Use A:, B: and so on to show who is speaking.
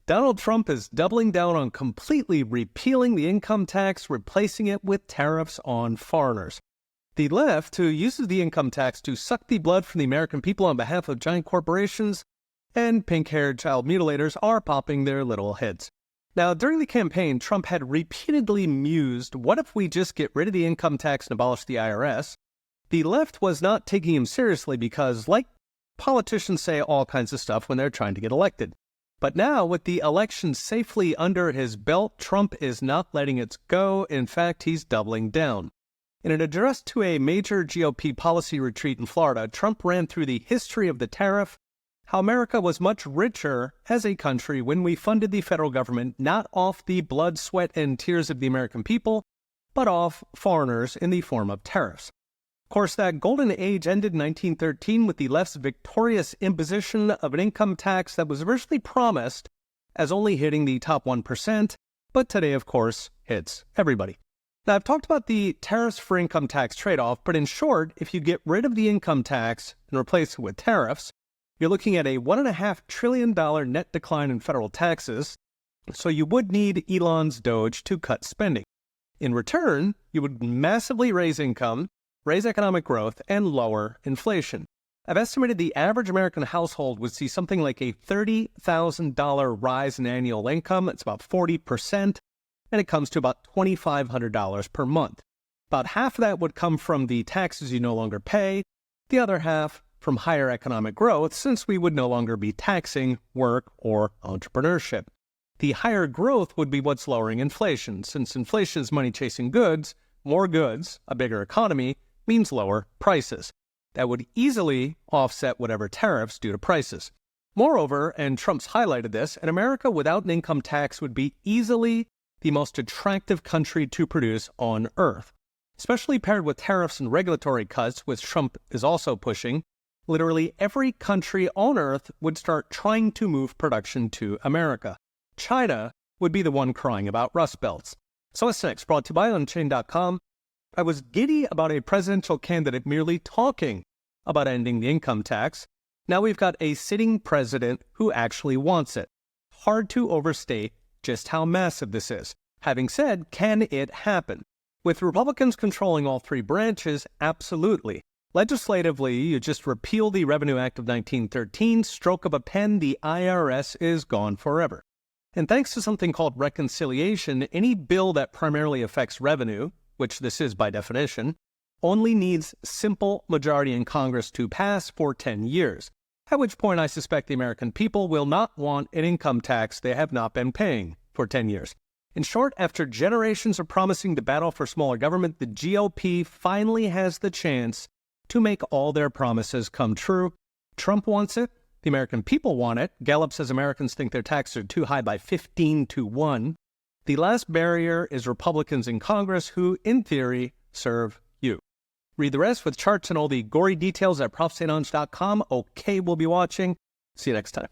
A: Donald Trump is doubling down on completely repealing the income tax, replacing it with tariffs on foreigners. The left, who uses the income tax to suck the blood from the American people on behalf of giant corporations, and pink-haired child mutilators are popping their little heads. Now, during the campaign, Trump had repeatedly mused, what if we just get rid of the income tax and abolish the IRS? The left was not taking him seriously because, like politicians say all kinds of stuff when they're trying to get elected. But now, with the election safely under his belt, Trump is not letting it go. In fact, he's doubling down. In an address to a major GOP policy retreat in Florida, Trump ran through the history of the tariff, how America was much richer as a country when we funded the federal government not off the blood, sweat, and tears of the American people, but off foreigners in the form of tariffs. Of course, that golden age ended in 1913 with the left's victorious imposition of an income tax that was originally promised as only hitting the top 1%, but today, of course, hits everybody. Now, I've talked about the tariffs for income tax trade-off, but in short, if you get rid of the income tax and replace it with tariffs, you're looking at a $1.5 trillion net decline in federal taxes, so you would need Elon's Doge to cut spending. In return, you would massively raise income, raise economic growth, and lower inflation. I've estimated the average American household would see something like a $30,000 rise in annual income. It's about 40%, and it comes to about $2,500 per month. About half of that would come from the taxes you no longer pay, the other half from higher economic growth, since we would no longer be taxing work or entrepreneurship. The higher growth would be what's lowering inflation. Since inflation is money chasing goods, more goods, a bigger economy, means lower prices. That would easily offset whatever tariffs due to prices. Moreover, and Trump's highlighted this, an America without an income tax would be easily the most attractive country to produce on Earth. Especially paired with tariffs and regulatory cuts, which Trump is also pushing, literally every country on Earth would start trying to move production to America. China would be the one crying about rust belts. So what's next? Brought to you by Unchained.com. I was giddy about a presidential candidate merely talking about ending the income tax. Now we've got a sitting president who actually wants it. Hard to overstate just how massive this is. Having said, can it happen? With Republicans controlling all three branches, absolutely. Legislatively, you just repeal the Revenue Act of 1913, stroke of a pen, the IRS is gone forever. And thanks to something called reconciliation, any bill that primarily affects revenue, which this is by definition, only needs simple majority in Congress to pass for 10 years, at which point I suspect the American people will not want an income tax they have not been paying for 10 years. In short, after generations of promising to battle for smaller government, the GOP finally has the chance to make all their promises come true. Trump wants it. The American people want it. Gallup says Americans think their taxes are too high by 15-1. The last barrier is Republicans in Congress who, in theory, serve you. Read the rest with charts and all the gory details at ProfSaintAnge.com. Okay, we'll be watching. See you next time.